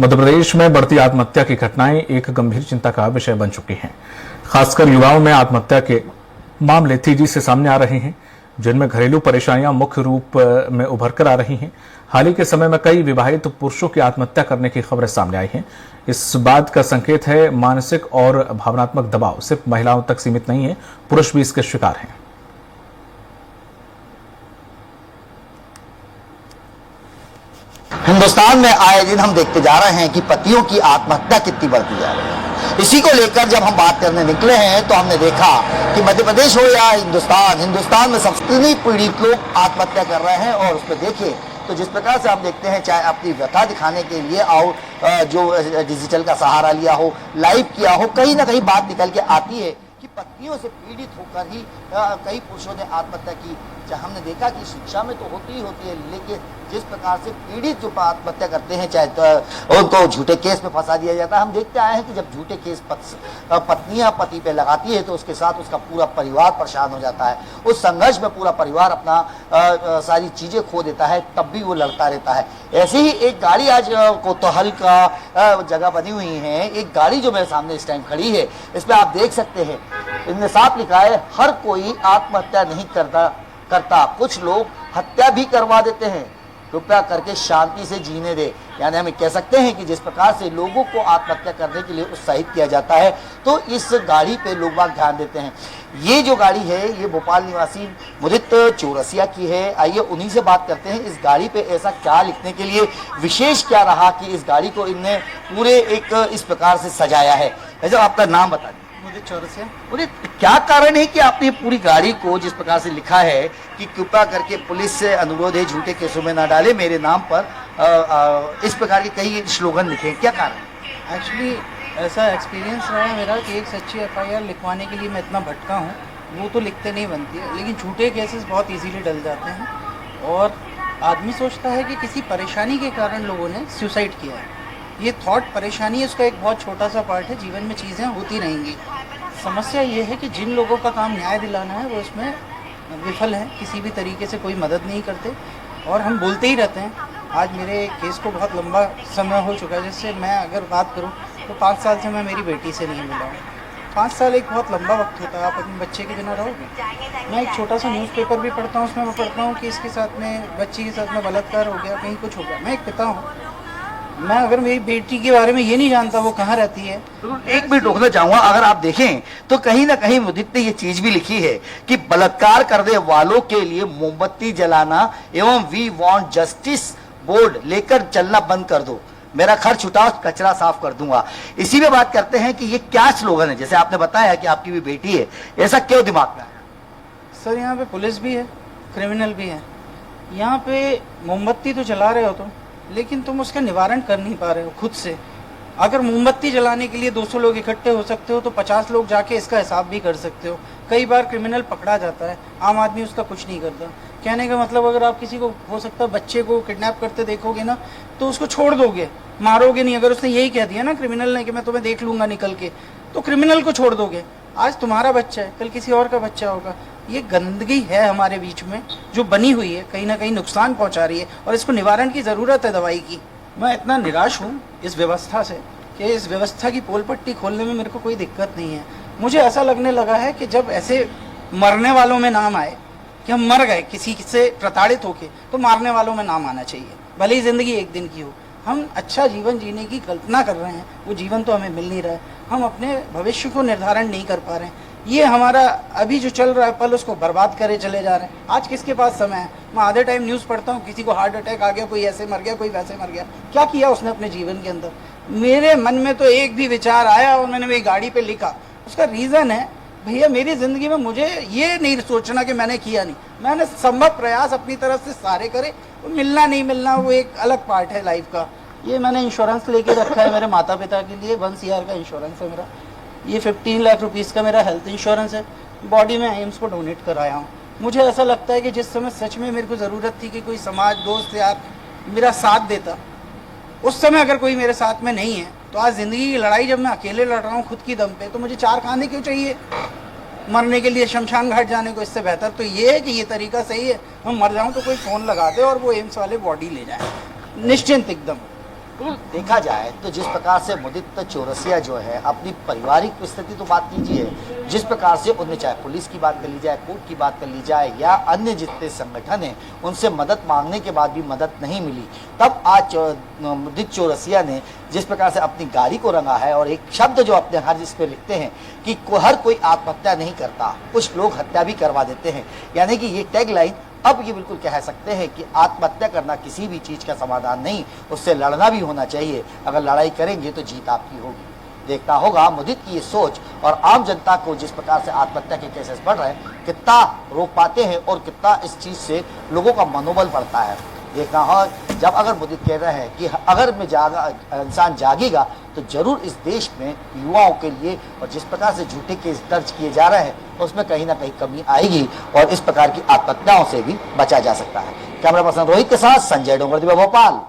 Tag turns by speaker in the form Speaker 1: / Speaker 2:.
Speaker 1: मध्य प्रदेश में बढ़ती आत्महत्या की घटनाएं एक गंभीर चिंता का विषय बन चुकी हैं। खासकर युवाओं में आत्महत्या के मामले तेजी से सामने आ रहे हैं, जिनमें घरेलू परेशानियां मुख्य रूप में उभर कर आ रही हैं। हाल ही के समय में कई विवाहित पुरुषों की आत्महत्या करने की खबरें सामने आई हैं। इस बात का संकेत है मानसिक और भावनात्मक दबाव सिर्फ महिलाओं तक सीमित नहीं है, पुरुष भी इसके शिकार हैं।
Speaker 2: हिंदुस्तान में आए दिन हम देखते जा रहे हैं कि पतियों की आत्महत्या कितनी बढ़ती जा रही है। इसी को लेकर जब हम बात करने निकले हैं तो हमने देखा कि मध्य प्रदेश हो या हिंदुस्तान में सबसे पीड़ित लोग आत्महत्या कर रहे हैं। और उसमें देखिए तो जिस प्रकार से हम देखते हैं, चाहे अपनी व्यथा दिखाने के लिए आओ, जो डिजिटल का सहारा लिया हो, लाइव किया हो, कहीं ना कहीं बात निकल के आती है कि पत्नियों से पीड़ित होकर ही कई पुरुषों ने आत्महत्या की। हमने देखा कि शिक्षा में तो होती ही होती है, लेकिन जिस प्रकार से पीड़ित जो आत्महत्या करते हैं, चाहे तो उनको झूठे केस में फंसा दिया जाता है। हम देखते आए हैं कि जब झूठे केस पत्नियां पति पे लगाती है तो उसके साथ उसका पूरा परिवार परेशान हो जाता है। उस संघर्ष में पूरा परिवार अपना सारी चीजें खो देता है, तब भी वो लड़ता रहता है। ऐसे ही एक गाड़ी आज कोतवाल का जगह बनी हुई है, एक गाड़ी जो मेरे सामने इस टाइम खड़ी है, इसमें आप देख सकते हैं इनमें साफ लिखा है, हर कोई आत्महत्या नहीं करता। कुछ लोग हत्या भी करवा देते हैं, कृपया करके शांति से जीने दे। यानी हम कह सकते हैं कि जिस प्रकार से लोगों को आत्महत्या करने के लिए उत्साहित किया जाता है, तो इस गाड़ी पे लोग बाग ध्यान देते हैं। ये जो गाड़ी है ये भोपाल निवासी मुदित चौरसिया की है। आइए उन्हीं से बात करते हैं, इस गाड़ी पे ऐसा क्या लिखने के लिए विशेष क्या रहा कि इस गाड़ी को इनने पूरे एक इस प्रकार से सजाया है। ऐसा आपका नाम बता दें।
Speaker 3: चौरसिया।
Speaker 2: बोले क्या कारण है कि आपने पूरी गाड़ी को जिस प्रकार से लिखा है कि कृपया करके पुलिस से अनुरोध है झूठे केसों में ना डाले, मेरे नाम पर इस प्रकार के कई स्लोगन लिखे, क्या कारण?
Speaker 3: एक्चुअली ऐसा एक्सपीरियंस रहा है मेरा कि एक सच्ची एफआईआर लिखवाने के लिए मैं इतना भटका हूँ। वो तो लिखते नहीं बनती है, लेकिन झूठे केसेस बहुत इजीली डल जाते हैं। और आदमी सोचता है कि किसी परेशानी के कारण लोगों ने सुसाइड किया है। ये थॉट परेशानी है, उसका एक बहुत छोटा सा पार्ट है। जीवन में चीज़ें होती रहेंगी। समस्या ये है कि जिन लोगों का काम न्याय दिलाना है वो इसमें विफल है, किसी भी तरीके से कोई मदद नहीं करते और हम बोलते ही रहते हैं। आज मेरे केस को बहुत लंबा समय हो चुका है, जैसे मैं अगर बात करूं तो 5 साल से मैं मेरी बेटी से नहीं मिला हूँ। 5 साल एक बहुत लंबा वक्त होता है, आप अपने बच्चे के बिना रहोगे। मैं एक छोटा सा न्यूज़पेपर भी पढ़ता हूँ, उसमें मैं पढ़ता हूँ कि इसके साथ में बच्ची के साथ में बलात्कार हो गया, कहीं कुछ हो गया। मैं एक पिता हूँ, मैं अगर मेरी बेटी के बारे में ये नहीं जानता वो कहाँ रहती है।
Speaker 2: एक मिनट रोकना चाहूंगा, अगर आप देखें तो कहीं ना कहीं मुदित ने ये चीज भी लिखी है कि बलात्कार करने वालों के लिए मोमबत्ती जलाना एवं वी वांट जस्टिस बोर्ड लेकर चलना बंद कर दो, मेरा खर्च उठाओ, कचरा साफ कर दूंगा। इसी में बात करते हैं कि ये क्या स्लोगन है। जैसे आपने बताया कि आपकी भी बेटी है, ऐसा क्यों दिमाग में आया?
Speaker 3: सर यहाँ पे पुलिस भी है, क्रिमिनल भी है। यहाँ पे मोमबत्ती तो जला रहे हो तुम, लेकिन तुम उसका निवारण कर नहीं पा रहे हो खुद से। अगर मोमबत्ती जलाने के लिए 200 लोग इकट्ठे हो सकते हो तो 50 लोग जाके इसका हिसाब भी कर सकते हो। कई बार क्रिमिनल पकड़ा जाता है, आम आदमी उसका कुछ नहीं करता। कहने का मतलब अगर आप किसी को हो सकता है बच्चे को किडनैप करते देखोगे ना तो उसको छोड़ दोगे, मारोगे नहीं। अगर उसने यही कह दिया ना क्रिमिनल ने कि मैं तुम्हें देख लूंगा निकल के, तो क्रिमिनल को छोड़ दोगे। आज तुम्हारा बच्चा है, कल किसी और का बच्चा होगा। ये गंदगी है हमारे बीच में जो बनी हुई है, कहीं ना कहीं नुकसान पहुंचा रही है और इसको निवारण की ज़रूरत है दवाई की। मैं इतना निराश हूँ इस व्यवस्था से कि इस व्यवस्था की पोल पट्टी खोलने में मेरे को कोई दिक्कत नहीं है। मुझे ऐसा लगने लगा है कि जब ऐसे मरने वालों में नाम आए कि हम मर गए किसी से प्रताड़ित होके, तो मारने वालों में नाम आना चाहिए, भले ही ज़िंदगी एक दिन की हो। हम अच्छा जीवन जीने की कल्पना कर रहे हैं, वो जीवन तो हमें मिल नहीं रहा है। हम अपने भविष्य को निर्धारण नहीं कर पा रहे हैं। ये हमारा अभी जो चल रहा है पल, उसको बर्बाद करे चले जा रहे हैं। आज किसके पास समय है? मैं आधे टाइम न्यूज़ पढ़ता हूँ, किसी को हार्ट अटैक आ गया, कोई ऐसे मर गया, कोई वैसे मर गया। क्या किया उसने अपने जीवन के अंदर? मेरे मन में तो एक भी विचार आया और मैंने मेरी गाड़ी पे लिखा। उसका रीज़न है, भैया मेरी ज़िंदगी में मुझे ये नहीं सोचना कि मैंने किया नहीं, मैंने संभव प्रयास अपनी तरफ से सारे करे। मिलना नहीं मिलना वो एक अलग पार्ट है लाइफ का। ये मैंने इंश्योरेंस लेके रखा है मेरे माता पिता के लिए, 1 CR का इंश्योरेंस है मेरा। ये 15 लाख रुपीज़ का मेरा हेल्थ इंश्योरेंस है। बॉडी में एम्स को डोनेट कराया हूँ। मुझे ऐसा लगता है कि जिस समय सच में मेरे को ज़रूरत थी कि कोई समाज दोस्त यार मेरा साथ देता, उस समय अगर कोई मेरे साथ में नहीं है, तो आज ज़िंदगी की लड़ाई जब मैं अकेले लड़ रहा हूँ खुद की दम पे, तो मुझे 4 खाने क्यों चाहिए मरने के लिए, शमशान घाट जाने को? इससे बेहतर तो ये है कि ये तरीका सही है, हम मर जाऊँ तो कोई फ़ोन लगा दे और वो एम्स वाले बॉडी ले जाए निश्चिंत एकदम।
Speaker 2: देखा जाए तो जिस प्रकार से मुदित चौरसिया जो है अपनी पारिवारिक स्थिति तो बात कीजिए, जिस प्रकार से उनने चाहे पुलिस की बात कर ली जाए, कोर्ट की बात कर ली जाए या अन्य जितने संगठन हैं उनसे मदद मांगने के बाद भी मदद नहीं मिली, तब आज मुदित चौरसिया ने जिस प्रकार से अपनी गाड़ी को रंगा है और एक शब्द जो अपने हर इस पे लिखते हैं कि हर कोई आत्महत्या नहीं करता, कुछ लोग हत्या भी करवा देते हैं, यानी कि ये टैग लाइन अब ये बिल्कुल कह सकते हैं कि आत्महत्या करना किसी भी चीज का समाधान नहीं, उससे लड़ना भी होना चाहिए। अगर लड़ाई करेंगे तो जीत आपकी होगी। देखना होगा मुदित की ये सोच और आम जनता को जिस प्रकार से आत्महत्या के केसेस बढ़ रहे हैं कितना रोक पाते हैं और कितना इस चीज से लोगों का मनोबल बढ़ता है। देखना हो जब अगर मुदित कह रहे हैं कि अगर मैं इंसान जागेगा तो जरूर इस देश में युवाओं के लिए और जिस प्रकार से झूठे केस दर्ज किए जा रहे हैं उसमें कहीं ना कहीं कमी आएगी और इस प्रकार की आत्महत्याओं से भी बचा जा सकता है। कैमरा पर्सन रोहित के साथ संजय डोंगरदीवा, भोपाल।